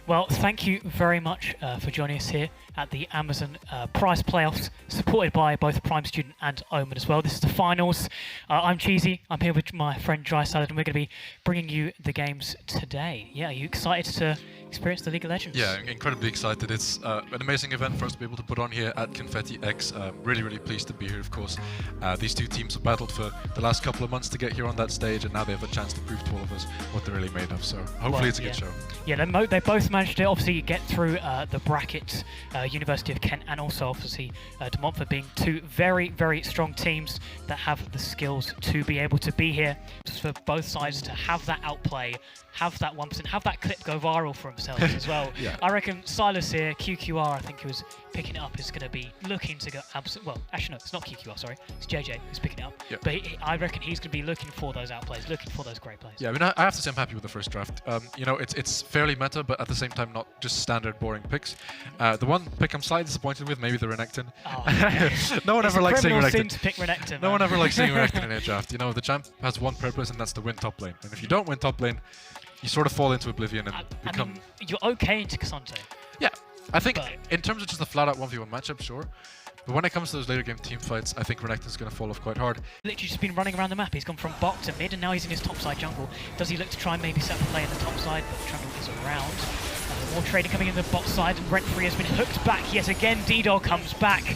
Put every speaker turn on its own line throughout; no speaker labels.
Well, thank you very much for joining us here at the Amazon Prize Playoffs, supported by both Prime Student and Omen as well. This is the finals. I'm Cheesy. I'm here with my friend Dry Salad, and we're going to be bringing you the games today. Yeah, are you excited to experience the League of Legends?
Yeah, incredibly excited. It's an amazing event for us to be able to put on here at Confetti X. Really pleased to be here, of course. These two teams have battled for the last couple of months to get here on that stage, and now they have a chance to prove to all of us what they're really made of. So hopefully it's a good show.
Yeah, they both managed to obviously get through the bracket, University of Kent and also obviously De Montfort, being two very strong teams that have the skills to be able to be here. Just for both sides to have that outplay, have that 1%, have that clip go viral for themselves as well.
Yeah.
I reckon Silas here, QQR, I think he was picking it up, is going to be looking to go well, actually no, it's not QQR, sorry, it's JJ who's picking it up.
Yep.
But I reckon he's going to be looking for those outplays, looking for those great plays.
Yeah, I mean, I have to say I'm happy with the first draft. You know, it's fairly meta, but at the same time not just standard boring picks. The one pick I'm slightly disappointed with, maybe the Renekton.
Oh,
No one ever likes seeing
sin
Renekton.
to pick Renekton.
No one ever likes seeing Renekton in a draft. You know, the champ has one purpose, and that's to win top lane. And if you don't win top lane, you sort of fall into oblivion and become...
I mean, you're okay into Cassante.
Yeah, I think
But
in terms of just a flat-out 1v1 matchup, sure. But when it comes to those later game team fights, I think Renekton's going to fall off quite hard.
Literally just been running around the map. He's gone from bot to mid, and now he's in his top side jungle. Does he look to try and maybe set the play in the top side? But the jungle is around. More trading coming in the bot side, and Rent Free has been hooked back yet again. D-Dog comes back.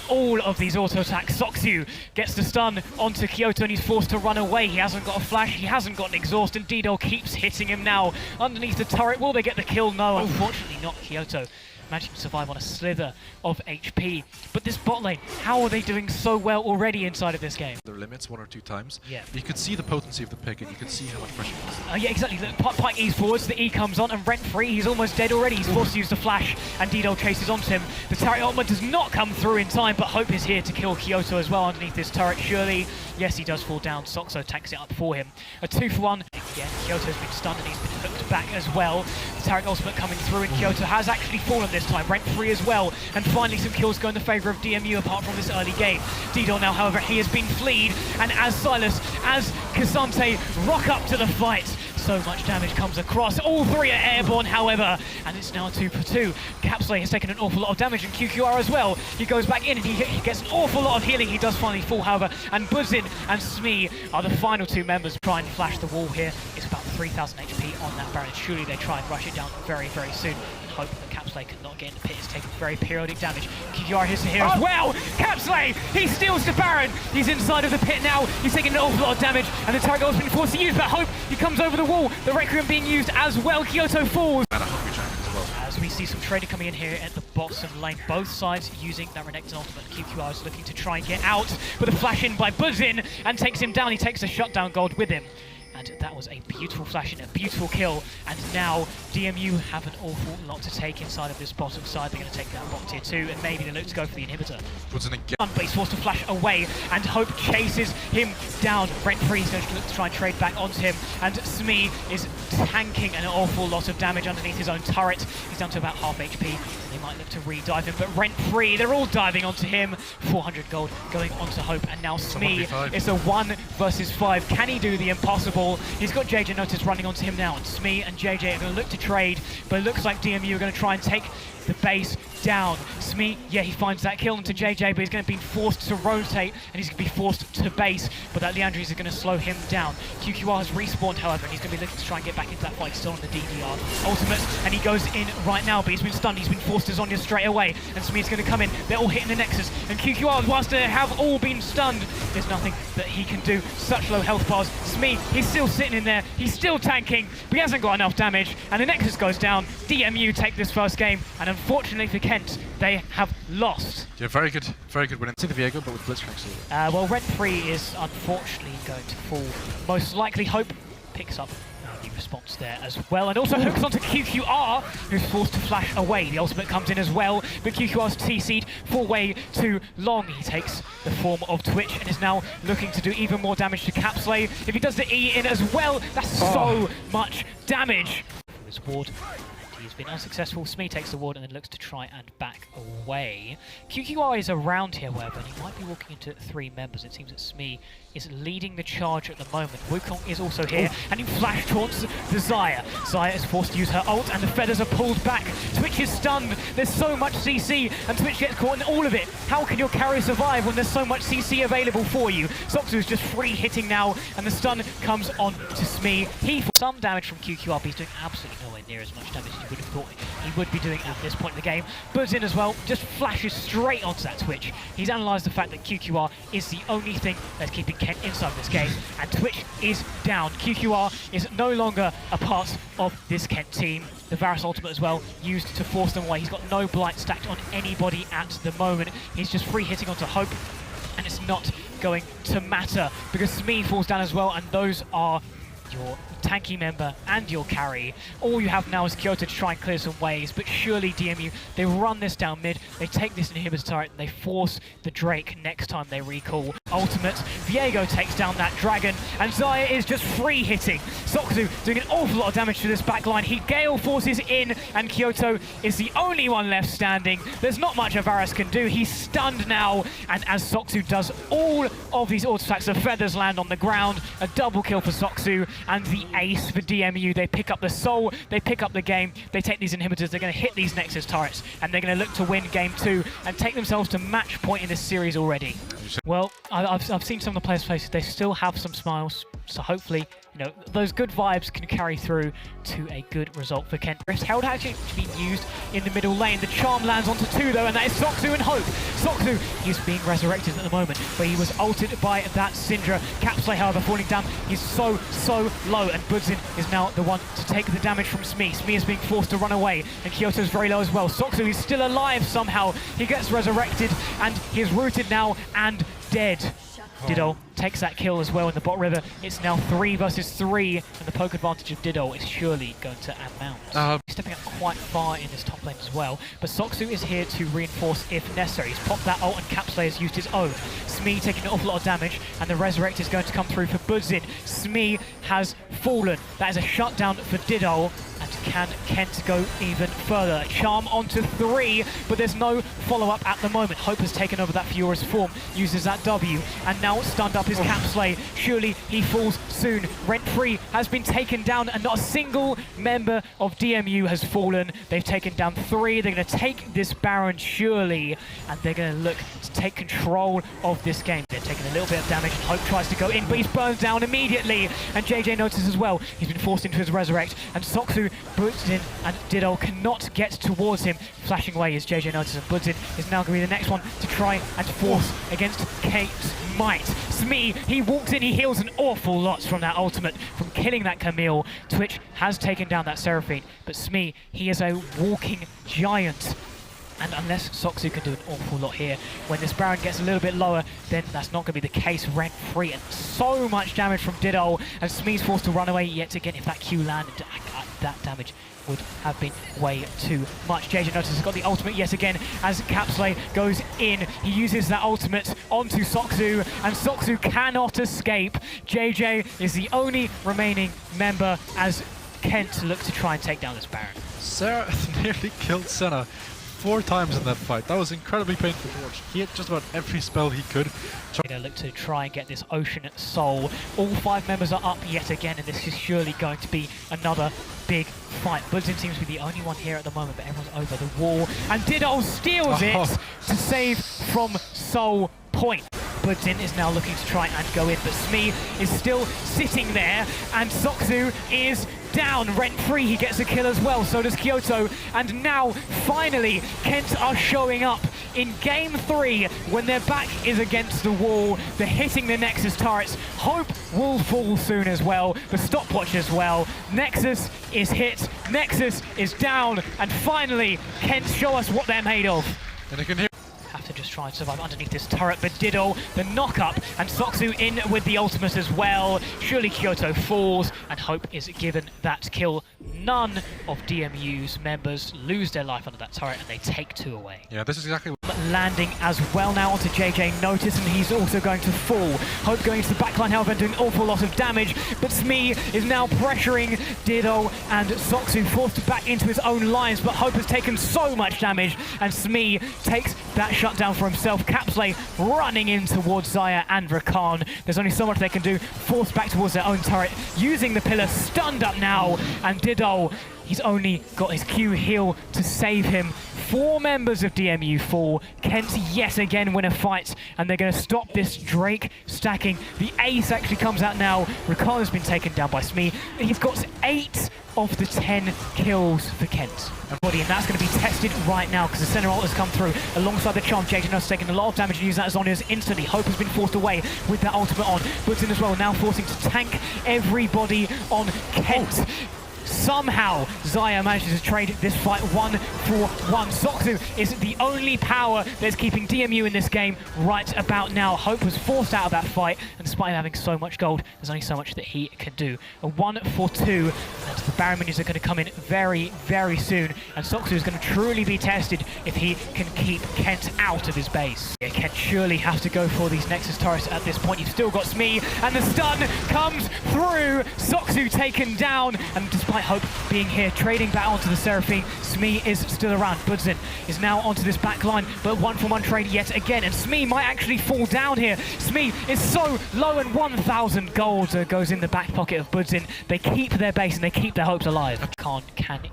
All of these auto attacks. Soxu gets the stun onto Kyoto, and he's forced to run away. He hasn't got a flash, he hasn't got an exhaust, and D-Dog keeps hitting him now underneath the turret. Will they get the kill? No, unfortunately not. Kyoto managing to survive on a slither of HP. But this bot lane, how are they doing so well already inside of this game?
Their limits 1 or 2 times.
Yeah.
You could see the potency of the pick, and you can see how much pressure it is.
Yeah, exactly. The Pike E's forwards, the E comes on, and Rent Free, he's almost dead already. He's forced to use the flash, and D-Dog chases onto him. The turret ultimate does not come through in time, but Hope is here to kill Kyoto as well underneath this turret, surely. Yes, he does fall down. Soxo tanks it up for him. A 2-for-1. Again, Kyoto's been stunned, and he's been hooked back as well. The turret ultimate coming through, and Kyoto has actually fallen this time. Rent Free as well, and finally some kills go in the favour of DMU apart from this early game. D-Dog now, however, he has been fleed, and as Silas, as Cassante rock up to the fight, so much damage comes across. All three are airborne, however, and it's now 2-for-2. Capsley has taken an awful lot of damage, and QQR as well. He goes back in, and he gets an awful lot of healing. He does finally fall, however, and Buzzin and Smee are the final two members. Try and flash the wall here. It's about 3,000 HP on that Baron. Surely they try and rush it down very soon. Hope that Capsley cannot get in the pit. It's taking very periodic damage. QQR is here as well. Capsley, he steals the Baron. He's inside of the pit now. He's taking an awful lot of damage, and the turret has been forced to use, but Hope, he comes over the wall. The Requiem being used as well. Kyoto falls.
And a hungry champion as well.
As we see some trading coming in here at the bottom lane, both sides using that Renekton ultimate. QQR is looking to try and get out with a flash in by Buzzin and takes him down. He takes the shutdown gold with him. And that was a beautiful flash in, a beautiful kill. And now DMU have an awful lot to take inside of this bottom side. They're going to take that bot tier 2, and maybe they look to go for the inhibitor.
Puts in again.
But he's forced to flash away, and Hope chases him down. Rent Free is going to look to try and trade back onto him, and Smee is tanking an awful lot of damage underneath his own turret. He's down to about half HP. They might look to re-dive him, but Rent Free, they're all diving onto him. 400 gold going onto Hope, and now Smee is a 1 versus 5. Can he do the impossible? He's got JJ Notice running onto him now, and Smee and JJ are going to look to trade, but it looks like DMU are going to try and take the base down. Smee, yeah, he finds that kill into JJ, but he's going to be forced to rotate, and he's going to be forced to base, but that Leandris is going to slow him down. QQR has respawned, however, and he's going to be looking to try and get back into that fight, still on the DDR ultimate, and he goes in right now, but he's been stunned. He's been forced to Zonya straight away, and Smee's going to come in. They're all hitting the Nexus, and QQR, whilst they have all been stunned, there's nothing that he can do. Such low health bars. Smee, he's still sitting in there, he's still tanking, but he hasn't got enough damage, and the Nexus goes down. DMU take this first game, and unfortunately for Kent, they have lost.
Yeah, very good win. See the Viego, but with Blitzcrank still.
Well, Rent Free is unfortunately going to fall. Most likely Hope picks up the response there as well, and also hooks onto QQR, who's forced to flash away. The ultimate comes in as well, but QQR's TC'd for way too long. He takes the form of Twitch and is now looking to do even more damage to Capsley. If he does the E in as well, that's so much damage. His ward. He's been unsuccessful. Smee takes the ward and then looks to try and back away. QQR is around here, however, and he might be walking into 3 members. It seems that Smee is leading the charge at the moment. Wukong is also here, and he flash taunts the Xayah. Xayah is forced to use her ult, and the feathers are pulled back. Twitch is stunned. There's so much CC, and Twitch gets caught in all of it. How can your carry survive when there's so much CC available for you? Soxu is just free hitting now, and the stun comes on to Smee. He for some damage from QQR, but he's doing absolutely nowhere near as much damage as you would have thought he would be doing at this point in the game. Buzzin as well just flashes straight onto that Twitch. He's analysed the fact that QQR is the only thing that's keeping Kent inside this game, and Twitch is down. QQR is no longer a part of this Kent team. The Varus ultimate as well, used to force them away. He's got no blight stacked on anybody at the moment. He's just free hitting onto Hope, and it's not going to matter because Smee falls down as well, and those are your tanky member and your carry. All you have now is Kyoto to try and clear some ways, but surely DMU, they run this down mid, they take this inhibitor turret, and they force the Drake next time they recall. Ultimate, Viego takes down that dragon, and Xayah is just free hitting. Soxu doing an awful lot of damage to this backline. He gale forces in, and Kyoto is the only one left standing. There's not much Varus can do. He's stunned now, and as Soxu does all of these auto-attacks, the feathers land on the ground. A double kill for Soxu, and the ace for DMU. They pick up the soul, they pick up the game, they take these inhibitors, they're going to hit these Nexus turrets, and they're going to look to win game 2 and take themselves to match point in this series already. Well, I've seen some of the players' faces. They still have some smiles, so hopefully, you know, those good vibes can carry through to a good result for Kent. Herald actually being used in the middle lane. The charm lands onto 2 though, and that is Soxu and Hope. Soxu is being resurrected at the moment, but he was ulted by that Syndra. Capsley, however, falling down. He's so low, and Budzin is now the one to take the damage from Smee. Smee is being forced to run away, and Kyoto's very low as well. Soxu is still alive somehow. He gets resurrected, and he's rooted now and dead. Diddle takes that kill as well in the bot river. It's now 3 versus 3, and the poke advantage of Diddle is surely going to amount. He's stepping up quite far in this top lane as well, but Soxu is here to reinforce if necessary. He's popped that ult, and Capsley has used his own. Smee taking an awful lot of damage, and the Resurrect is going to come through for Budzin. Smee has fallen. That is a shutdown for Diddle. And can Kent go even further? Charm onto 3, but there's no follow-up at the moment. Hope has taken over that Furious form, uses that W, and now stunned up is Capsley. Surely he falls soon. Rent-Free has been taken down, and not a single member of DMU has fallen. They've taken down 3. They're going to take this Baron, surely, and they're going to look to take control of this game. They're taking a little bit of damage, and Hope tries to go in, but he's burned down immediately, and JJ notices as well. He's been forced into his Resurrect, and Soxu, Budzin and Diddle cannot get towards him. Flashing away is JJ notices, and Budzin is now going to be the next one to try and force against Kate's might. Smee, he walks in, he heals an awful lot from that ultimate, from killing that Camille. Twitch has taken down that Seraphine, but Smee, he is a walking giant. And unless Soxu can do an awful lot here, when this Baron gets a little bit lower, then that's not going to be the case. Rent-Free, and so much damage from Diddle, and Smee's forced to run away yet again. If that Q landed, that damage would have been way too much. JJ Notice has got the ultimate yet again as Capsley goes in. He uses that ultimate onto Soxu, and Soxu cannot escape. JJ is the only remaining member as Kent look to try and take down this Baron.
Sarah nearly killed Senna 4 times in that fight. That was incredibly painful to watch. He hit just about every spell he could.
Look to try and get this Ocean Soul. All 5 members are up yet again, and this is surely going to be another big fight. Budzin seems to be the only one here at the moment, but everyone's over the wall, and Diddle steals it to save from Soul Point. Budzin is now looking to try and go in, but Smee is still sitting there, and Soxu is down. Rent-Free, he gets a kill as well, so does Kyoto, and now finally Kent are showing up in game 3 when their back is against the wall. They're hitting the Nexus turrets. Hope will fall soon as well, the stopwatch as well. Nexus is hit, Nexus is down, and finally Kent show us what they're made of.
And I can hear
Have to just try and survive underneath this turret, but Diddle, the knock-up, and Soxu in with the ultimate as well. Surely Kyoto falls, and Hope is given that kill. None of DMU's members lose their life under that turret, and they take 2 away.
Yeah, this is exactly
Landing as well now onto JJ Notice, and he's also going to fall. Hope going into the backline, however, doing an awful lot of damage, but Smee is now pressuring Diddle and Soxu, forced back into his own lines, but Hope has taken so much damage, and Smee takes that shutdown for himself. Capsley running in towards Zaya and Rakan. There's only so much they can do, forced back towards their own turret, using the pillar, stunned up now, and Diddle, he's only got his Q heal to save him. 4 members of DMU fall. Kent yet again win a fight, and they're going to stop this Drake stacking. The ace actually comes out now. Rakan has been taken down by Smee. He's got 8 of the 10 kills for Kent. And that's going to be tested right now because the center ult has come through alongside the charm. JJ has taken a lot of damage and used that as Onya's instantly. Hope has been forced away with that ultimate on. Button as well, now forcing to tank everybody on Kent. Somehow, Zaya manages to trade this fight 1 for 1. Soxu is the only power that's keeping DMU in this game right about now. Hope was forced out of that fight, and despite him having so much gold, there's only so much that he can do. A 1 for 2, and the Baron minions are going to come in very, very soon, and Soxu is going to truly be tested if he can keep Kent out of his base. Yeah, Kent surely have to go for these Nexus turrets at this point. You've still got Smee, and the stun comes through. Soxu taken down, and despite Hope being here, trading back onto the Seraphine, Smee is still around. Budzin is now onto this back line, but 1 for 1 trade yet again, and Smee might actually fall down here. Smee is so low, and 1,000 gold goes in the back pocket of Budzin. They keep their base and they keep their hopes alive. Can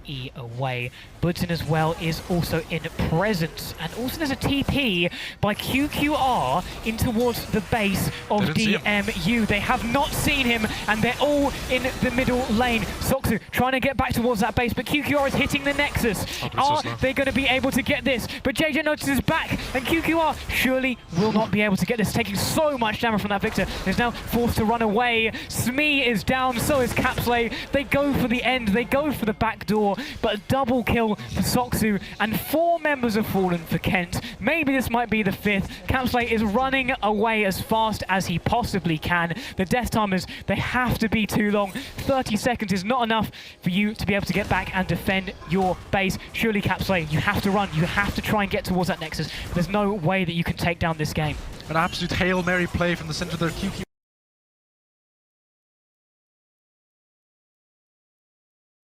E away. Budzin as well is also in presence, and also there's a TP by QQR in towards the base of DMU. They have not seen him, and they're all in the middle lane. Soxu trying to get back towards that base, but QQR is hitting the Nexus. Are they going to be able to get this? But JJ notices back, and QQR surely will not be able to get this, taking so much damage from that Victor. Is now forced to run away. Smee is down, so is Capsley. They go for the end, they go for the back door, but a double kill for Soxu, and 4 members have fallen for Kent. Maybe this might be the 5th. Capsley is running away as fast as he possibly can. The death timers, they have to be too long. 30 seconds is not enough for you to be able to get back and defend your base. Surely Capsley, you have to run, you have to try and get towards that Nexus. There's no way that you can take down this game.
An absolute Hail Mary play from the center there. QQ